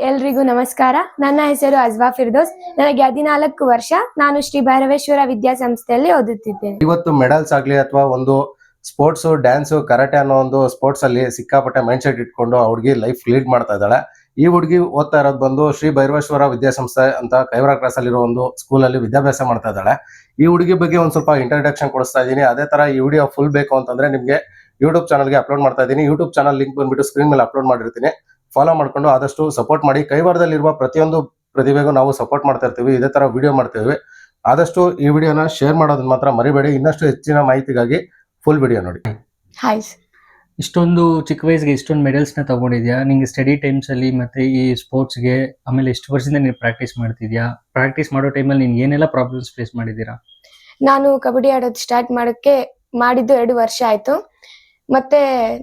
ಎಲ್ರಿಗೂ ನಮಸ್ಕಾರ. ನನ್ನ ಹೆಸರು ಅಜ್ವಾ ಫಿರ್ದೋಸ್. ನನಗೆ 14 ವರ್ಷ. ನಾನು ಶ್ರೀ ಭೈರವೇಶ್ವರ ವಿದ್ಯಾಸಂಸ್ಥೆಯಲ್ಲಿ ಓದುತ್ತಿದ್ದೇನೆ. ಇವತ್ತು ಮೆಡಲ್ಸ್ ಆಗ್ಲಿ ಅಥವಾ ಒಂದು ಸ್ಪೋರ್ಟ್ಸ್, ಡ್ಯಾನ್ಸ್, ಕರಾಟೆ ಅನ್ನೋ ಒಂದು ಸ್ಪೋರ್ಟ್ಸ್ ಅಲ್ಲಿ ಸಿಕ್ಕಾಪಟ್ಟೆ ಮೈಂಡ್ ಸೆಟ್ ಇಟ್ಕೊಂಡು ಆ ಹುಡುಗಿ ಲೈಫ್ ಲೀಡ್ ಮಾಡ್ತಾ ಇದ್ದಾಳೆ. ಈ ಹುಡುಗಿ ಓದ್ತಾ ಇರೋದು ಬಂದು ಶ್ರೀ ಭೈರವೇಶ್ವರ ವಿದ್ಯಾಸಂಸ್ಥೆ ಅಂತ ಕೈವರ ಕ್ರಾಸ್ ಅಲ್ಲಿರೋ ಒಂದು ಸ್ಕೂಲ್ ಅಲ್ಲಿ ವಿದ್ಯಾಭ್ಯಾಸ ಮಾಡ್ತಾ ಇದ್ದಾಳೆ. ಈ ಹುಡುಗಿ ಬಗ್ಗೆ ಒಂದ್ ಸ್ವಲ್ಪ ಇಂಟ್ರಡಕ್ಷನ್ ಕೊಡಿಸ್ತಾ ಇದ್ದೀನಿ. ಅದೇ ತರ ಈ ವಿಡಿಯೋ ಫುಲ್ ಬೇಕು ಅಂತಂದ್ರೆ ನಿಮ್ಗೆ ಯೂಟ್ಯೂಬ್ ಚಾನಲ್ಗೆ ಅಪ್ಲೋಡ್ ಮಾಡ್ತಾ ಇದ್ದೀನಿ. ಯೂಟ್ಯೂಬ್ ಚಾನಲ್ ಲಿಂಕ್ ಬಂದ್ಬಿಟ್ಟು ಸ್ಕ್ರೀನ್ ಮೇಲೆ ಅಪ್ಲೋಡ್ ಮಾಡಿರ್ತೀನಿ. ಫಾಲೋ ಮಾಡ್ಕೊಂಡು ಆದಷ್ಟು ಸಪೋರ್ಟ್ ಮಾಡಿ. ಕೈವಾರದಲ್ಲಿರುವ ಪ್ರತಿಯೊಂದು ಪ್ರತಿಭೆಗೂ ನಾವು ಸಪೋರ್ಟ್ ಮಾಡ್ತಾ ಇರ್ತೀವಿ. ಇದೇ ತರ ವಿಡಿಯೋ ಮಾಡ್ತೀವಿ. ಆದಷ್ಟು ಈ ವಿಡಿಯೋನ ಶೇರ್ ಮಾಡೋದನ್ನ ಮಾತ್ರ ಮರಿಬೇಡಿ. ಇನ್ನಷ್ಟು ಹೆಚ್ಚಿನ ಮಾಹಿತಿಗಾಗಿ ಫುಲ್ ವಿಡಿಯೋ ನೋಡಿ. ಹಾಯ್. ಇಷ್ಟೊಂದು ಚಿಕ್ಕ ವಯಸ್ಸಿಗೆ ಇಷ್ಟೊಂದು ಮೆಡಲ್ಸ್ ನ ತಗೊಂಡಿದ್ಯಾ? ನಿಂಗೆ ಸ್ಟಡಿ ಟೈಮ್ಸ್ ಅಲ್ಲಿ ಮತ್ತೆ ಈ ಸ್ಪೋರ್ಟ್ಸ್ಗೆ ಆಮೇಲೆ ಎಷ್ಟು ವರ್ಷದಿಂದ ನೀನು ಪ್ರಾಕ್ಟೀಸ್ ಮಾಡ್ತಿದ್ಯಾ? ಪ್ರಾಕ್ಟೀಸ್ ಮಾಡೋ ಟೈಮಲ್ಲಿ ನೀನು ಏನೆಲ್ಲ ಪ್ರಾಬ್ಲಮ್ಸ್ ಫೇಸ್ ಮಾಡಿದ್ದೀರಾ? ನಾನು ಕಬಡ್ಡಿ ಆಡೋದು ಸ್ಟಾರ್ಟ್ ಮಾಡಿದ್ದು 2 ವರ್ಷ ಆಯ್ತು. ಮತ್ತೆ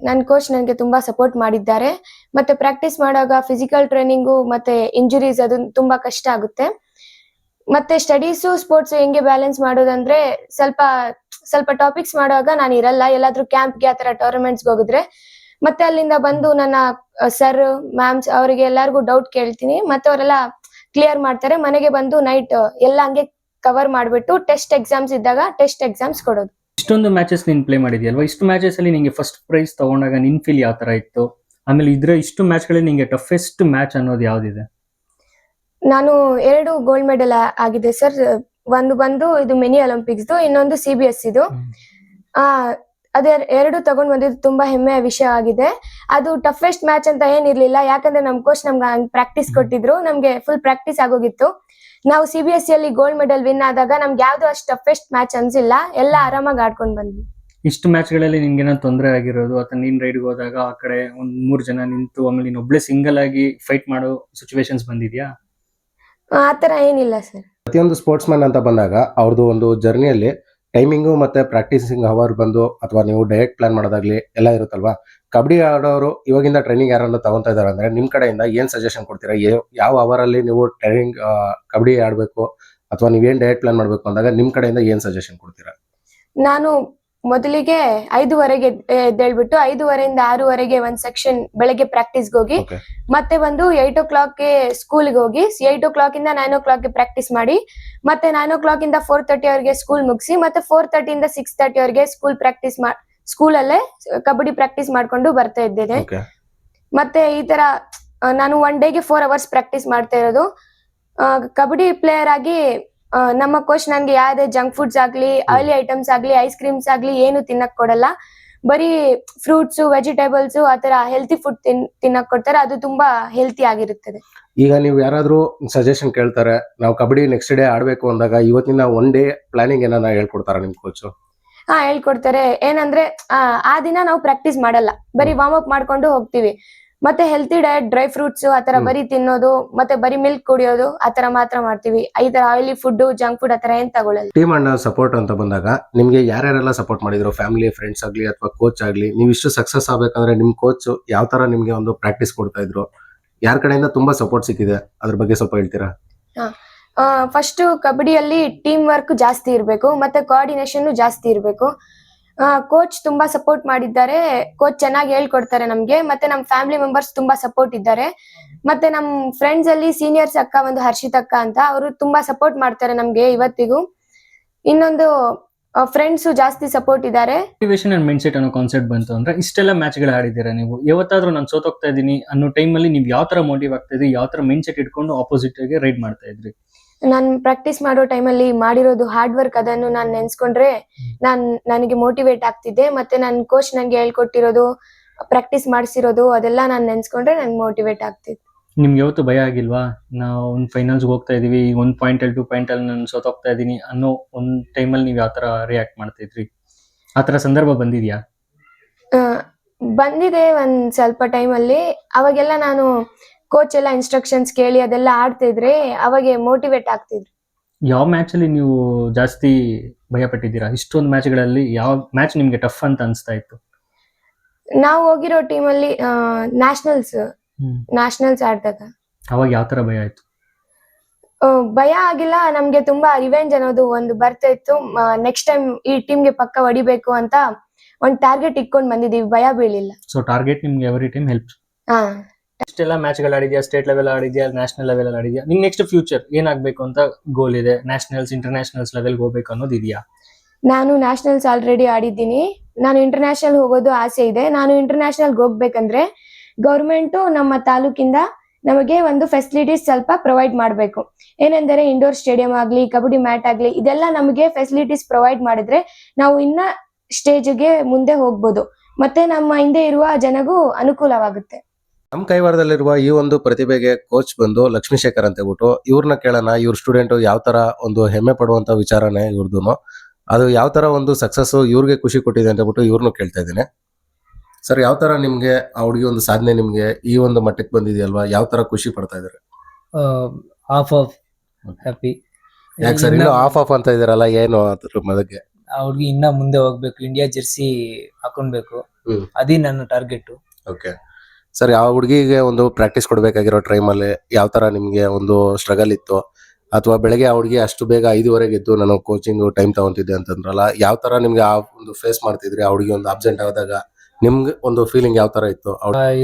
ನನ್ನ ಕೋಚ್ ನನಗೆ ತುಂಬಾ ಸಪೋರ್ಟ್ ಮಾಡಿದ್ದಾರೆ. ಮತ್ತೆ ಪ್ರಾಕ್ಟೀಸ್ ಮಾಡುವಾಗ ಫಿಸಿಕಲ್ ಟ್ರೈನಿಂಗು ಮತ್ತೆ ಇಂಜುರೀಸ್ ಅದು ತುಂಬಾ ಕಷ್ಟ ಆಗುತ್ತೆ. ಮತ್ತೆ ಸ್ಟಡೀಸು ಸ್ಪೋರ್ಟ್ಸ್ ಹೆಂಗೆ ಬ್ಯಾಲೆನ್ಸ್ ಮಾಡೋದಂದ್ರೆ ಸ್ವಲ್ಪ ಟಾಪಿಕ್ಸ್ ಮಾಡುವಾಗ ನಾನು ಇರಲ್ಲ. ಎಲ್ಲಾದ್ರೂ ಕ್ಯಾಂಪ್ಗೆ ಆತರ ಟೂರ್ನಮೆಂಟ್ಸ್ಗೆ ಹೋಗಿದ್ರೆ ಮತ್ತೆ ಅಲ್ಲಿಂದ ಬಂದು ನನ್ನ ಸರ್ ಮ್ಯಾಮ್ಸ್ ಅವರಿಗೆ ಎಲ್ಲಾರ್ಗು ಡೌಟ್ ಕೇಳ್ತೀನಿ. ಮತ್ತೆ ಅವರೆಲ್ಲ ಕ್ಲಿಯರ್ ಮಾಡ್ತಾರೆ. ಮನೆಗೆ ಬಂದು ನೈಟ್ ಎಲ್ಲ ಹಂಗೆ ಕವರ್ ಮಾಡ್ಬಿಟ್ಟು ಟೆಸ್ಟ್ ಎಕ್ಸಾಮ್ಸ್ ಇದ್ದಾಗ ಟೆಸ್ಟ್ ಎಕ್ಸಾಮ್ಸ್ ಕೊಡೋದು. ಇಷ್ಟೊಂದು ಮ್ಯಾಚಸ್ ನೀನು ಪ್ಲೇ ಮಾಡಿದ್ಯಲ್ವಾ? ಇಷ್ಟು ಮ್ಯಾಚಸ್ ಅಲ್ಲಿ ನಿಂಗೆ ಫಸ್ಟ್ ಪ್ರೈಸ್ ತಗೊಂಡಾಗ ನಿನ್ ಫೀಲ್ ಯಾವ ತರ ಇತ್ತು? ಆಮೇಲೆ ಇಷ್ಟು ಮ್ಯಾಚ್ಗಳಲ್ಲಿ ನಿಂಗೆ ಟಫೆಸ್ಟ್ ಮ್ಯಾಚ್ ಅನ್ನೋದು ಯಾವ್ದಿದೆ? ನಾನು 2 ಗೋಲ್ಡ್ ಮೆಡಲ್ ಆಗಿದೆ ಸರ್. ಒಂದು ಬಂದು ಇದು ಮಿನಿ ಒಲಿಂಪಿಕ್ಸ್, ಇನ್ನೊಂದು CBS ಇದು. ಅದೇ 2 ತಗೊಂಡ್ ಬಂದಿದ್ದು ತುಂಬಾ ಹೆಮ್ಮೆಯ ವಿಷಯ ಆಗಿದೆ. ಅದು ಟಫೆಸ್ಟ್ ಮ್ಯಾಚ್ ಅಂತ ಏನಿರ್ಲಿಲ್ಲ, ಯಾಕಂದ್ರೆ ನಮ್ ಕೋಚ್ ನಮ್ಗೆ ಪ್ರಾಕ್ಟೀಸ್ ಕೊಟ್ಟಿದ್ರು. ನಮ್ಗೆ ಫುಲ್ ಪ್ರಾಕ್ಟೀಸ್ ಆಗೋಗಿತ್ತು. ನಾವು CBSE ಅಲ್ಲಿ ಗೋಲ್ಡ್ ಮೆಡಲ್ ವಿನ್ ಆದಾಗ ನಮ್ಗೆ ಯಾವ್ದು ಅಷ್ಟು ಟಫೆಸ್ಟ್ ಮ್ಯಾಚ್ ಅನ್ಸಿಲ್ಲ. ಎಲ್ಲ ಆರಾಮಾಗಿ ಆಡ್ಕೊಂಡ್ ಬಂದ್ವಿ. ಇಷ್ಟು ಮ್ಯಾಚ್ಗಳಲ್ಲಿ ನಿನ್ಗೆ ಏನೋ ತೊಂದರೆ ಆಗಿರೋದು ಅಥವಾ ನೀನ್ ರೈಡ್ಗೆ ಹೋದಾಗ ಆ ಕಡೆ 3 ಜನ ನಿಂತು ಆಮೇಲೆ ನೀನ್ ಒಬ್ಳೆ ಸಿಂಗಲ್ ಆಗಿ ಫೈಟ್ ಮಾಡೋ ಸಿಚುವೇಶನ್ಸ್ ಬಂದಿದ್ಯಾ? ಆತರ ಏನಿಲ್ಲ ಸರ್. ಪ್ರತಿಯೊಂದು ಸ್ಪೋರ್ಟ್ಸ್ ಮ್ಯಾನ್ ಅಂತ ಬಂದಾಗ ಅವ್ರದ್ದು ಒಂದು ಜರ್ನಿಯಲ್ಲಿ ಟೈಮಿಂಗು ಮತ್ತೆ ಪ್ರಾಕ್ಟೀಸಿಂಗ್ ಅವರ್ ಬಂದು ಅಥವಾ ನೀವು ಡಯಟ್ ಪ್ಲಾನ್ ಮಾಡೋದಾಗ್ಲಿ ಎಲ್ಲ ಇರುತ್ತಲ್ವಾ. ಕಬಡ್ಡಿ ಆಡೋರು ಇವಾಗಿಂದ ಟ್ರೈನಿಂಗ್ ಯಾರನ್ನ ತಗೊಂತಾ ಇದಾರೆ ಅಂದ್ರೆ ನಿಮ್ ಕಡೆಯಿಂದ ಏನ್ ಸಜೆಷನ್ ಕೊಡ್ತೀರಾ? ಯಾವ ಅವರ್ ಅಲ್ಲಿ ನೀವು ಟ್ರೈನಿಂಗ್ ಕಬಡ್ಡಿ ಆಡ್ಬೇಕು ಅಥವಾ ನೀವೇನ್ ಡಯಟ್ ಪ್ಲಾನ್ ಮಾಡ್ಬೇಕು ಅಂದಾಗ ನಿಮ್ ಕಡೆಯಿಂದ ಏನ್ ಸಜೆಷನ್ ಕೊಡ್ತೀರಾ? ನಾನು ಮೊದಲಿಗೆ 5:30ಗೆ ಎದ್ದೇಳ್ಬಿಟ್ಟು 5:30 6:00 ಒಂದ್ ಸೆಕ್ಷನ್ ಬೆಳಗ್ಗೆ ಪ್ರಾಕ್ಟೀಸ್ಗೆ ಹೋಗಿ, ಮತ್ತೆ ಬಂದು 8 o'clock ಸ್ಕೂಲ್ಗೆ ಹೋಗಿ 8 o'clock ಇಂದ 9 o'clock ಪ್ರಾಕ್ಟೀಸ್ ಮಾಡಿ, ಮತ್ತೆ 9 o'clock ಇಂದ 4:30 ವರೆಗೆ ಸ್ಕೂಲ್ ಮುಗಿಸಿ, ಮತ್ತೆ 4:30 ಇಂದ 6:30 ವರೆಗೆ ಸ್ಕೂಲಲ್ಲೇ ಕಬಡ್ಡಿ ಪ್ರಾಕ್ಟೀಸ್ ಮಾಡ್ಕೊಂಡು ಬರ್ತಾ ಇದ್ದೇನೆ. ಮತ್ತೆ ಈ ತರ ನಾನು 1 ಡೇಗೆ 4 hours ಪ್ರಾಕ್ಟೀಸ್ ಮಾಡ್ತಾ ಇರೋದು. ಕಬಡ್ಡಿ ಪ್ಲೇಯರ್ ಆಗಿ ನಮ್ಮ ಕೋಚ್ ನನ್ಗೆ ಯಾವ್ದೇ ಜಂಕ್ ಫುಡ್ಸ್ ಆಗ್ಲಿ, ಆಯಿಲಿ ಐಟಮ್ಸ್ ಆಗ್ಲಿ, ಐಸ್ ಕ್ರೀಮ್ಸ್ ಆಗ್ಲಿ ಏನು ತಿನ್ನಕ್ ಕೊಡಲ್ಲ. ಬರೀ ಫ್ರೂಟ್ಸ್, ವೆಜಿಟೇಬಲ್ಸ್ ಆತರ ಹೆಲ್ತಿ ಫುಡ್ ತಿನ್ನಕ್ ಕೊಡ್ತಾರೆ. ಅದು ತುಂಬಾ ಹೆಲ್ತಿ ಆಗಿರುತ್ತದೆ. ಈಗ ನೀವು ಯಾರಾದ್ರೂ ಸಜೆಷನ್ ಕೇಳ್ತಾರೆ, ನಾವು ಕಬಡ್ಡಿ ನೆಕ್ಸ್ಟ್ ಡೇ ಆಡ್ಬೇಕು ಅಂದಾಗ ಇವತ್ತಿನ 1 ಡೇ ಪ್ಲಾನಿಂಗ್ ಏನಾರ ಹೇಳ್ಕೊಡ್ತಾರ ನಿಮ್ ಕೋಚ್? ಹೇಳ್ಕೊಡ್ತಾರೆ. ಏನಂದ್ರೆ ಆ ದಿನ ನಾವು ಪ್ರಾಕ್ಟೀಸ್ ಮಾಡಲ್ಲ, ಬರೀ ವಾರ್ಮ್ ಅಪ್ ಮಾಡ್ಕೊಂಡು ಹೋಗ್ತೀವಿ. ಮತ್ತೆ ಹೆಲ್ತಿ ಡಯಟ್, ಡ್ರೈ ಫ್ರೂಟ್ಸ್ ಆತರ ಬರೀ ತಿನ್ನೋದು, ಮತ್ತೆ ಬರೀ ಮಿಲ್ಕ್ ಕುಡಿಯೋದು ಆತರ ಮಾತ್ರ ಮಾಡ್ತೀವಿ. ಈ ತರ ಆಯಿಲಿ ಫುಡ್, ಜಂಕ್ ಫುಡ್ ಆತರ ಏನ್ ತಗೊಳ್ಳಲ್ಲ. ಟೀಮ್ ಅಂಡ್ ಸಪೋರ್ಟ್ ಅಂತ ಬಂದಾಗ ನಿಮ್ಗೆ ಯಾರ್ಯಾರೆಲ್ಲ ಸಪೋರ್ಟ್ ಮಾಡಿದ್ರು? ಫ್ಯಾಮಿಲಿ, ಫ್ರೆಂಡ್ಸ್ ಆಗ್ಲಿ ಅಥವಾ ಕೋಚ್ ಆಗ್ಲಿ, ನೀವು ಇಷ್ಟು ಸಕ್ಸಸ್ ಆಗ್ಬೇಕಂದ್ರೆ ನಿಮ್ ಕೋಚ್ ಯಾವ ತರ ನಿಮ್ಗೆ ಒಂದು ಪ್ರಾಕ್ಟೀಸ್ ಕೊಡ್ತಾ ಇದ್ರು? ಯಾರ ಕಡೆಯಿಂದ ತುಂಬಾ ಸಪೋರ್ಟ್ ಸಿಕ್ಕಿದೆ ಅದ್ರ ಬಗ್ಗೆ ಸ್ವಲ್ಪ ಹೇಳ್ತೀರಾ? ಫಸ್ಟ್ ಕಬಡ್ಡಿಯಲ್ಲಿ ಟೀಮ್ ವರ್ಕ್ ಜಾಸ್ತಿ ಇರ್ಬೇಕು, ಮತ್ತೆ ಕೋಆರ್ಡಿನೇಷನ್ ಜಾಸ್ತಿ ಇರ್ಬೇಕು. ಕೋಚ್ ತುಂಬಾ ಸಪೋರ್ಟ್ ಮಾಡಿದ್ದಾರೆ. ಕೋಚ್ ಚೆನ್ನಾಗಿ ಹೇಳ್ಕೊಡ್ತಾರೆ ನಮ್ಗೆ. ಮತ್ತೆ ನಮ್ ಫ್ಯಾಮಿಲಿ ಮೆಂಬರ್ಸ್ ತುಂಬಾ ಸಪೋರ್ಟ್ ಇದ್ದಾರೆ. ಮತ್ತೆ ನಮ್ ಫ್ರೆಂಡ್ಸ್ ಅಲ್ಲಿ ಸೀನಿಯರ್ಸ್ ಅಕ್ಕ ಒಂದು ಹರ್ಷಿತ್ ಅಕ್ಕ ಅಂತ, ಅವರು ತುಂಬಾ ಸಪೋರ್ಟ್ ಮಾಡ್ತಾರೆ ನಮ್ಗೆ ಇವತ್ತಿಗೂ. ಇನ್ನೊಂದು ಫ್ರೆಂಡ್ಸ್ ಜಾಸ್ತಿ ಸಪೋರ್ಟ್ ಇದ್ದಾರೆ. ಮೋಟಿವೇಶನ್ ಅಂಡ್ ಮೈಂಡ್ ಸೆಟ್ ಅನ್ನೋ ಕಾನ್ಸೆಪ್ಟ್ ಬಂತು ಅಂದ್ರೆ ಇಷ್ಟೆಲ್ಲ ಮ್ಯಾಚ್ ಗಳು ಆಡಿದ್ದೀರಾ ನೀವು. ಯಾವತ್ತಾದ್ರೂ ನಾನು ಸೋತೋಗ್ತಾ ಇದ್ದೀನಿ ಅನ್ನೋ ಟೈಮ್ ಅಲ್ಲಿ ನೀವು ಯಾವ ತರ ಮೋಟಿವ್ ಆಗ್ತಾ ಇದ್ರಿ? ಯಾವ ತರ ಮೈಂಡ್ ಸೆಟ್ ಇಟ್ಕೊಂಡು ಆಪೋಸಿಟ್ ಗೆ ರೈಡ್ ಮಾಡ್ತಾ ಇದ್ರಿ? ನಾನ್ ಪ್ರಾಕ್ಟೀಸ್ ಮಾಡೋ ಟೈಮಲ್ಲಿ ಮಾಡಿರೋದು ಹಾರ್ಡ್ ವರ್ಕ್, ಅದನ್ನು ನಾನು ನೆನ್ಸ್ಕೊಂಡ್ರೆ ನನಗೆ ಮೋಟಿವೇಟ್ ಆಗ್ತಿದ್ದೆ. ಮತ್ತೆ ನನ್ ಕೋಚ್ ನನ್ಗೆ ಹೇಳ್ಕೊಟ್ಟಿರೋದು, ಪ್ರಾಕ್ಟೀಸ್ ಮಾಡಿಸಿರೋದು ಅದೆಲ್ಲ ನಾನು ನೆನ್ಸ್ಕೊಂಡ್ರೆ ನನ್ಗೆ ಮೋಟಿವೇಟ್ ಆಗ್ತಿತ್ತು. ನಿಮ್ಗೆ ಯಾವತ್ತು ಭಯ ಆಗಿಲ್ವಾ? ನಾವು ಒಂದು ಫೈನಲ್ಸ್ ಹೋಗ್ತಾ ಇದೀವಿ, 1 point ಅಲ್ಲಿ 2 point ಅಲ್ಲಿ ನಾನು ಸೋತೋಗ್ತಾ ಇದೀನಿ ಅನ್ನೋ ಒಂದು ಟೈಮಲ್ಲಿ ನೀವು ಯಾವ ತರ ರಿಯಾಕ್ಟ್ ಮಾಡ್ತಾ ಇದ್ರಿ? ಆ ತರ ಸಂದರ್ಭ ಬಂದಿದ್ಯಾ? ಬಂದಿದೆ ಒಂದ್ ಸ್ವಲ್ಪ ಟೈಮಲ್ಲಿ. ಅವಾಗೆಲ್ಲ ನಾನು ಕೋಚ್ ಎಲ್ಲ ಇನ್ಸ್ಟ್ರಕ್ಷನ್ಸ್ ಕೇಳಿ ಅದೆಲ್ಲ ಆಡ್ತಾ ಇದ್ರೆ ಅವಾಗ ಮೋಟಿವೇಟ್ ಆಗ್ತಿದ್ರು. ಯಾವ ಮ್ಯಾಚ್ ಅಲ್ಲಿ ನೀವು ಜಾಸ್ತಿ ಭಯ ಪಟ್ಟಿದ್ದೀರಾ? ಇಷ್ಟೊಂದು ಮ್ಯಾಚ್ಗಳಲ್ಲಿ ಯಾವ ಮ್ಯಾಚ್ ನಿಮ್ಗೆ ಟಫ್ ಅಂತ ಅನ್ಸ್ತಾ ಇತ್ತು? ನಾವು ಹೋಗಿರೋ ಟೀಮಲ್ಲಿ ನ್ಯಾಷನಲ್ಸ್ ಆಡ್ದಾಗ. ಅವಾಗ ಯಾವ ತರ ಭಯ ಆಯ್ತು? ಭಯ ಆಗಿಲ್ಲ, ನಮ್ಗೆ ತುಂಬಾ ರಿವೆಂಜ್ ಅನ್ನೋದು ಒಂದು ಬರ್ತಾ ಇತ್ತು. ನೆಕ್ಸ್ಟ್ ಟೈಮ್ ಈ ಟೀಮ್ಗೆ ಪಕ್ಕ ಹೊಡಿಬೇಕು ಅಂತ ಒಂದ್ ಟಾರ್ಗೆಟ್ ಇಟ್ಕೊಂಡ್ ಬಂದಿದೀವಿ. ಭಯ ಬೀಳಿಲ್ಲ. ಸೊ ಟಾರ್ಗೆಟ್ ನಿಮ್ಗೆ ಎವ್ರಿ ಟೈಮ್ ಹೆಲ್ಪ್. ಇಷ್ಟೆಲ್ಲ ಮ್ಯಾಚ್ಗಳು ಆಡಿದ್ಯಾ, ಸ್ಟೇಟ್ ಲೆವೆಲ್ ಆಡಿದ್ಯಾ, ನ್ಯಾಷನಲ್ ಲೆವೆಲ್ ಆಡಿದ್ಯಾ, ನಿಂಗೆ ನೆಕ್ಸ್ಟ್ ಫ್ಯೂಚರ್ ಏನಾಗಬೇಕು ಅಂತ ಗೋಲ್ ಇದೆ? ನ್ಯಾಷನಲ್ಸ್, ಇಂಟರ್ನ್ಯಾಷನಲ್ಸ್ ಲೆವೆಲ್ಗೆ ಹೋಗ್ಬೇಕು ಅನ್ನೋದು ಇದೆಯಾ? ನಾನು ನ್ಯಾಷನಲ್ಸ್ ಆಲ್ರೆಡಿ ಆಡಿದ್ದೀನಿ. ನಾನು ಇಂಟರ್ನ್ಯಾಷನಲ್ ಹೋಗೋದು ಆಸೆ ಇದೆ. ನಾನು ಇಂಟರ್ನ್ಯಾಷನಲ್ಗೆ ಹೋಗ್ಬೇಕಂದ್ರೆ ಗೌರ್ಮೆಂಟು ನಮ್ಮ ತಾಲೂಕಿಂದ ನಮಗೆ ಒಂದು ಫೆಸಿಲಿಟೀಸ್ ಸ್ವಲ್ಪ ಪ್ರೊವೈಡ್ ಮಾಡಬೇಕು. ಏನೆಂದರೆ ಇಂಡೋರ್ ಸ್ಟೇಡಿಯಂ ಆಗಲಿ, ಕಬಡ್ಡಿ ಮ್ಯಾಟ್ ಆಗಲಿ, ಇದೆಲ್ಲ ನಮಗೆ ಫೆಸಿಲಿಟೀಸ್ ಪ್ರೊವೈಡ್ ಮಾಡಿದ್ರೆ ನಾವು ಇನ್ನ ಸ್ಟೇಜ್ಗೆ ಮುಂದೆ ಹೋಗ್ಬೋದು. ಮತ್ತೆ ನಮ್ಮ ಹಿಂದೆ ಇರುವ ಜನಗೂ ಅನುಕೂಲವಾಗುತ್ತೆ. ನಮ್ಮ ಕೈವಾರದಲ್ಲಿರುವ ಈ ಒಂದು ಪ್ರತಿಭೆಗೆ ಕೋಚ್ ಬಂದು ಲಕ್ಷ್ಮೀಶೇಖರ್ ಅಂತ ಹೇಳ್ಬಿಟ್ಟು, ಇವ್ರನ್ನ ಕೇಳೋಣ. ಇವ್ರ ಸ್ಟೂಡೆಂಟ್ ಯಾವ ತರ ಒಂದು ಹೆಮ್ಮೆ ಪಡುವಂತ ವಿಚಾರನೇ ಇವ್ರದ್ದು. ಅದು ಯಾವ ತರ ಒಂದು ಸಕ್ಸಸ್ ಇವ್ರಿಗೆ ಖುಷಿ ಕೊಟ್ಟಿದೆ ಅಂತ ಹೇಳ್ಬಿಟ್ಟು ಇವ್ರನ್ನು ಕೇಳ್ತಾ ಇದ್ದೀನಿ. ಸರ್, ಯಾವ ತರ ನಿಮ್ಗೆ ಆ ಹುಡುಗಿ ಒಂದು ಸಾಧನೆ ನಿಮ್ಗೆ ಈ ಒಂದು ಮಟ್ಟಕ್ಕೆ ಬಂದಿದೆಯಲ್ವಾ, ಯಾವ ತರ ಖುಷಿ ಪಡ್ತಾ ಇದಾರೆ? Half of happy. ಯಾಕೆ ಸರ್ ಇನ್ನು ಆಫ್ ಅಂತ ಇದಾರಲ್ಲ, ಏನು ಅದ್ರ ಬಗ್ಗೆ? ಅವ್ರಿಗೆ ಇನ್ನ ಮುಂದೆ ಹೋಗ್ಬೇಕು, ಇಂಡಿಯಾ ಜೆರ್ಸಿ ಹಾಕೊಳ್ಬೇಕು, ಹ್ಮ್. ಅದೇ ನನ್ನ ಟಾರ್ಗೆಟ್. ಓಕೆ ಸರ್, ಯಾವ ಹುಡುಗಿಗೆ ಒಂದು ಪ್ರಾಕ್ಟೀಸ್ ಕೊಡ್ಬೇಕಾಗಿರೋ ಟೈಮಲ್ಲಿ ಯಾವ ತರ ನಿಮ್ಗೆ ಒಂದು ಸ್ಟ್ರಗಲ್ ಇತ್ತು? ಅಥವಾ ಬೆಳಗ್ಗೆ ಆ ಹುಡುಗಿ ಅಷ್ಟು ಬೇಗ 5:30 ಎದ್ದು ನಾನು ಕೋಚಿಂಗ್ ಟೈಮ್ ತಗೊಂತಿದ್ದೆ ಅಂತಂದ್ರಲ್ಲ, ಯಾವ ತರ ನಿಮ್ಗೆ ಆ ಒಂದು ಫೇಸ್ ಮಾಡ್ತಿದ್ರಿ? ಆ ಹುಡುಗಿ ಒಂದು ಅಬ್ಸೆಂಟ್ ಆದಾಗ ನಿಮ್ಗೆ ಒಂದು ಫೀಲಿಂಗ್ ಯಾವ ತರ ಇತ್ತು?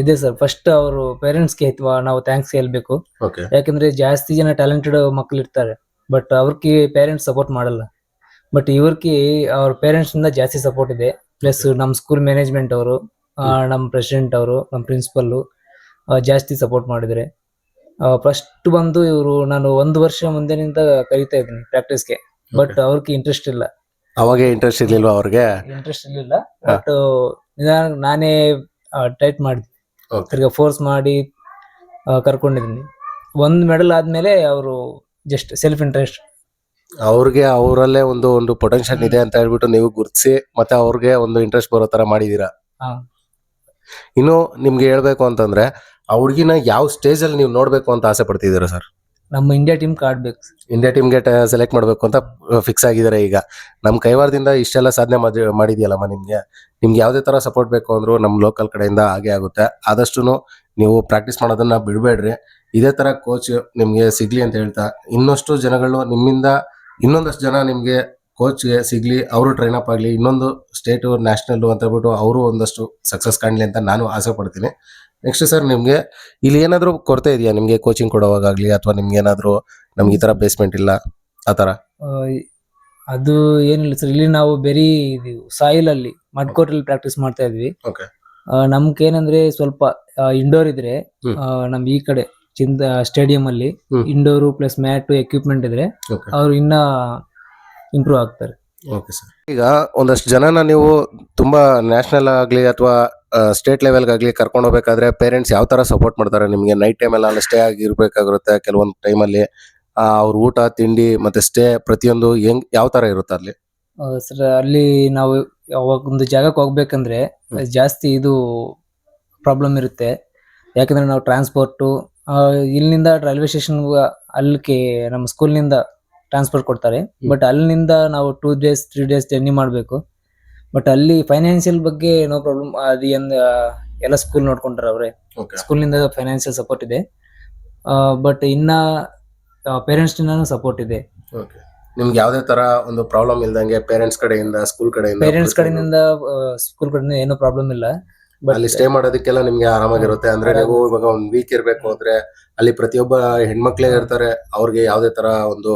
ಇದೆ ಸರ್, ಫಸ್ಟ್ ಅವರು ಪೇರೆಂಟ್ಸ್ಗೆ ನಾವು ಥ್ಯಾಂಕ್ಸ್ ಹೇಳ್ಬೇಕು. ಓಕೆ. ಯಾಕಂದ್ರೆ ಜಾಸ್ತಿ ಜನ ಟ್ಯಾಲೆಂಟೆಡ್ ಮಕ್ಳು ಇರ್ತಾರೆ, ಬಟ್ ಅವ್ರಿಗೆ ಪೇರೆಂಟ್ಸ್ ಸಪೋರ್ಟ್ ಮಾಡಲ್ಲ. ಬಟ್ ಇವ್ರಿಗೆ ಅವ್ರ ಪೇರೆಂಟ್ಸ್ ಇಂದ ಜಾಸ್ತಿ ಸಪೋರ್ಟ್ ಇದೆ. ಪ್ಲಸ್ ನಮ್ಮ ಸ್ಕೂಲ್ ಮ್ಯಾನೇಜ್ಮೆಂಟ್ ಅವರು, ನಮ್ಮ ಪ್ರೆಸಿಡೆಂಟ್ ಅವರು, ನಮ್ಮ ಪ್ರಿನ್ಸಿಪಲ್ ಜಾಸ್ತಿ ಸಪೋರ್ಟ್ ಮಾಡಿದ್ರೆ. ಫಸ್ಟ್ ಬಂದು ಇವರು ನಾನು 1 ವರ್ಷ ಮುಂದೆನಿಂದ ಕರಿತಾ ಇದ್ದೀನಿ ಪ್ರಾಕ್ಟೀಸ್ಗೆ, ಬಟ್ ಅವ್ರಿಗೆ ಇಂಟ್ರೆಸ್ಟ್ ಇಲ್ಲ. ಅವಾಗ ಇಂಟ್ರೆಸ್ಟ್ ಇರ್ಲಿಲ್ವಾ ಅವ್ರಿಗೆ? ಇಂಟ್ರೆಸ್ಟ್ ಇರ್ಲಿಲ್ಲ, ಬಟ್ ನಾನೇ ಟೈಟ್ ಮಾಡಿದ್ವಿ, Okay. ತಿರ್ಗಾ ಫೋರ್ಸ್ ಮಾಡಿ ಕರ್ಕೊಂಡಿದ್ದೀನಿ. 1 ಮೆಡಲ್ ಆದ್ಮೇಲೆ ಅವರು ಜಸ್ಟ್ ಸೆಲ್ಫ್ ಇಂಟ್ರೆಸ್ಟ್. ಅವ್ರಿಗೆ ಅವರಲ್ಲೇ ಒಂದು ಪೊಟೆನ್ಶಿಯಲ್ ಇದೆ ಅಂತ ಹೇಳ್ಬಿಟ್ಟು ನೀವು ಗುರುತಿಸಿ ಮತ್ತೆ ಅವ್ರಿಗೆ ಒಂದು ಇಂಟ್ರೆಸ್ಟ್ ಬರೋ ತರ ಮಾಡಿದೀರಾ. ಹಾ. ಇನ್ನು ನಿಮ್ಗೆ ಹೇಳ್ಬೇಕು ಅಂತಂದ್ರೆ ಆ ಹುಡುಗಿನ ಯಾವ ಸ್ಟೇಜ್ ಅಲ್ಲಿ ನೀವು ನೋಡ್ಬೇಕು ಅಂತ ಆಸೆ ಪಡ್ತಿದ್ದೀರಾ ಸರ್? ನಮ್ಮ ಇಂಡಿಯಾ ಟೀಮ್ ಆಡ್ಬೇಕು. ಇಂಡಿಯಾ ಟೀಮ್ಗೆ ಸೆಲೆಕ್ಟ್ ಮಾಡ್ಬೇಕು ಅಂತ ಫಿಕ್ಸ್ ಆಗಿದ್ದಾರೆ. ಈಗ ನಮ್ಮ ಕೈವಾರದಿಂದ ಇಷ್ಟೆಲ್ಲ ಸಾಧನೆ ಮಾಡಿದ್ಯಲ್ಲಮ್ಮ, ನಿಮ್ಗೆ ಯಾವುದೇ ತರ ಸಪೋರ್ಟ್ ಬೇಕು ಅಂದ್ರೂ ನಮ್ಮ ಲೋಕಲ್ ಕಡೆಯಿಂದ ಹಾಗೆ ಆಗುತ್ತೆ. ಆದಷ್ಟು ನೀವು ಪ್ರಾಕ್ಟೀಸ್ ಮಾಡೋದನ್ನ ಬಿಡಬೇಡ್ರಿ. ಇದೇ ತರ ಕೋಚ್ ನಿಮ್ಗೆ ಸಿಗ್ಲಿ ಅಂತ ಹೇಳ್ತಾ, ಇನ್ನಷ್ಟು ಜನಗಳು ನಿಮ್ಮಿಂದ ಇನ್ನೊಂದಷ್ಟು ಜನ ನಿಮ್ಗೆ ಕೋಚ್ಗೆ ಸಿಗ್ಲಿ, ಅವರು ಟ್ರೈನ್ ಅಪ್ ಆಗ್ಲಿ, ಇನ್ನೊಂದು ಸ್ಟೇಟ್ ನ್ಯಾಷನಲ್ ಅಂತ ಹೇಳ್ಬಿಟ್ಟು ಅವರು ಒಂದಷ್ಟು ಸಕ್ಸಸ್ ಕಾಣಲಿ ಅಂತ ನಾನು ಆಸೆ ಪಡ್ತೀನಿ. ನೆಕ್ಸ್ಟ್ ಸರ್, ನಿಮ್ಗೆ ಇಲ್ಲಿ ಏನಾದ್ರು ಕೊರತೆ ಇದೆಯಾ ನಿಮ್ಗೆ ಕೋಚಿಂಗ್ ಕೊಡುವಾಗಲಿ, ಅಥವಾ ನಿಮ್ಗೆ ಏನಾದ್ರು ನಮ್ಗೆ ಈ ತರ ಬೇಸ್ಮೆಂಟ್ ಇಲ್ಲ ಆ ತರ? ಅದು ಏನಿಲ್ಲ ಸರ್, ಇಲ್ಲಿ ನಾವು ಬೇರೆ ಸಾಯಿಲ್ ಅಲ್ಲಿ ಮಡ್ಕೋಟಲ್ಲಿ ಪ್ರಾಕ್ಟೀಸ್ ಮಾಡ್ತಾ ಇದ್ವಿ. Okay. ನಮ್ಗೆ ಏನಂದ್ರೆ ಸ್ವಲ್ಪ ಇಂಡೋರ್ ಇದ್ರೆ, ಹ್ಮ್. ನಮ್ ಈ ಕಡೆ ಸ್ಟೇಡಿಯಂ ಅಲ್ಲಿ ಹ್ಮ್. ಇಂಡೋರ್ ಪ್ಲಸ್ ಮ್ಯಾಟ್ ಎಕ್ವಿಪ್ಮೆಂಟ್ ಇದ್ರೆ Okay. ಅವ್ರು ಇನ್ನ ಇಂಪ್ರೂವ್ ಆಗ್ತಾರೆ. Okay sir. ಈಗ ಒಂದಷ್ಟು ಜನನ ನೀವು ತುಂಬಾ ನ್ಯಾಷನಲ್ ಆಗ್ಲಿ ಅಥವಾ ಸ್ಟೇಟ್ ಲೆವೆಲ್ಗಾಗ್ಲಿ ಕರ್ಕೊಂಡು ಹೋಗ್ಬೇಕಾದ್ರೆ ಪೇರೆಂಟ್ಸ್ ಯಾವ ತರ ಸಪೋರ್ಟ್ ಮಾಡ್ತಾರೆ ನಿಮ್ಗೆ? ನೈಟ್ ಟೈಮ್ ಎಲ್ಲ ಸ್ಟೇ ಆಗಿರ್ಬೇಕಾಗಿರುತ್ತೆ ಕೆಲವೊಂದು ಟೈಮಲ್ಲಿ. ಅವ್ರ ಊಟ ತಿಂಡಿ ಮತ್ತೆ ಸ್ಟೇ ಪ್ರತಿಯೊಂದು ಯಾವ ತರ ಇರುತ್ತೆ ಅಲ್ಲಿ? ಸರ್, ಅಲ್ಲಿ ನಾವು ಯಾವಾಗ ಒಂದು ಜಾಗಕ್ಕೆ ಹೋಗ್ಬೇಕಂದ್ರೆ ಜಾಸ್ತಿ ಇದು ಪ್ರಾಬ್ಲಮ್ ಇರುತ್ತೆ. ಯಾಕಂದ್ರೆ ನಾವು ಟ್ರಾನ್ಸ್ಪೋರ್ಟು ಇಲ್ಲಿಂದ ರೈಲ್ವೆ ಸ್ಟೇಷನ್ ಅಲ್ಲಿಗೆ ನಮ್ಮ ಸ್ಕೂಲ್ನಿಂದ ಟ್ರಾನ್ಸ್ಪೋರ್ಟ್ ಕೊಡ್ತಾರೆ. ಬಟ್ ಅಲ್ಲಿಂದ ನಾವು 2 days 3 days ಜರ್ನಿ ಮಾಡಬೇಕು. ಬಟ್ ಅಲ್ಲಿ ಫೈನಾನ್ಷಿಯಲ್ ಬಗ್ಗೆ ನೋ ಪ್ರಾಬ್ಲಮ್, ಅದು ಎಲ್ಲ ಸ್ಕೂಲ್ ನೋಡ್ಕೊಂಡ್ರೆ ಅವ್ರೆ. ಸ್ಕೂಲ್ನಿಂದ ಫೈನಾನ್ಷಿಯಲ್ ಸಪೋರ್ಟ್ ಇದೆ, ಬಟ್ ಇನ್ನ ಪೇರೆಂಟ್ಸ್ ಸಪೋರ್ಟ್ ಇದೆ. ನಿಮ್ಗೆ ಯಾವುದೇ ತರ ಒಂದು ಪ್ರಾಬ್ಲಮ್ ಇಲ್ದಂಗೆ ಪೇರೆಂಟ್ಸ್ ಕಡೆಯಿಂದ ಸ್ಕೂಲ್ ಕಡೆಯಿಂದ ಸ್ಕೂಲ್ ಕಡೆಯಿಂದ ಏನೋ ಪ್ರಾಬ್ಲಮ್ ಇಲ್ಲ. ಅಲ್ಲಿ ಸ್ಟೇ ಮಾಡೋದಕ್ಕೆಲ್ಲ ನಿಮ್ಗೆ ಆರಾಮಾಗಿರುತ್ತೆ. ಅಂದ್ರೆ ನೀವು ಇವಾಗ ಒಂದ್ ವೀಕ್ ಇರ್ಬೇಕು ಅಂದ್ರೆ ಅಲ್ಲಿ ಪ್ರತಿಯೊಬ್ಬ ಹೆಣ್ಮಕ್ಳೇ ಇರ್ತಾರೆ, ಅವ್ರಿಗೆ ಯಾವುದೇ ತರ ಒಂದು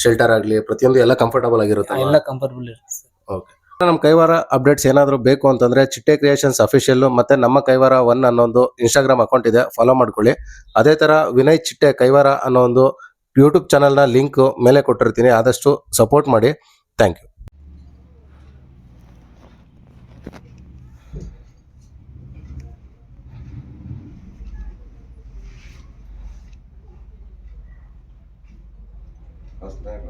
ಶೆಲ್ಟರ್ ಆಗ್ಲಿ ಪ್ರತಿಯೊಂದು ಎಲ್ಲ ಕಂಫರ್ಟಬಲ್ ಆಗಿರುತ್ತೆ. ಎಲ್ಲ ಕಂಫರ್ಟಬಲ್ ಇರುತ್ತೆ. ಓಕೆ. ನಮ್ಮ ಕೈವಾರ ಅಪ್ಡೇಟ್ಸ್ ಏನಾದ್ರು ಬೇಕು ಅಂತಂದ್ರೆ ಚಿಟ್ಟೆ ಕ್ರಿಯೇಷನ್ಸ್ ಅಫಿಷಿಯಲ್ ಮತ್ತೆ ನಮ್ಮ ಕೈವಾರ 1 ಅನ್ನೋ ಒಂದು ಇನ್ಸ್ಟಾಗ್ರಾಮ್ ಅಕೌಂಟ್ ಇದೆ, ಫಾಲೋ ಮಾಡ್ಕೊಳ್ಳಿ. ಅದೇ ತರ ವಿನಯ್ ಚಿಟ್ಟೆ ಕೈವಾರ ಅನ್ನೋ ಒಂದು ಯೂಟ್ಯೂಬ್ ಚಾನಲ್ನ ಲಿಂಕ್ ಮೇಲೆ ಕೊಟ್ಟಿರ್ತೀನಿ, ಆದಷ್ಟು ಸಪೋರ್ಟ್ ಮಾಡಿ. Thank you. How's that?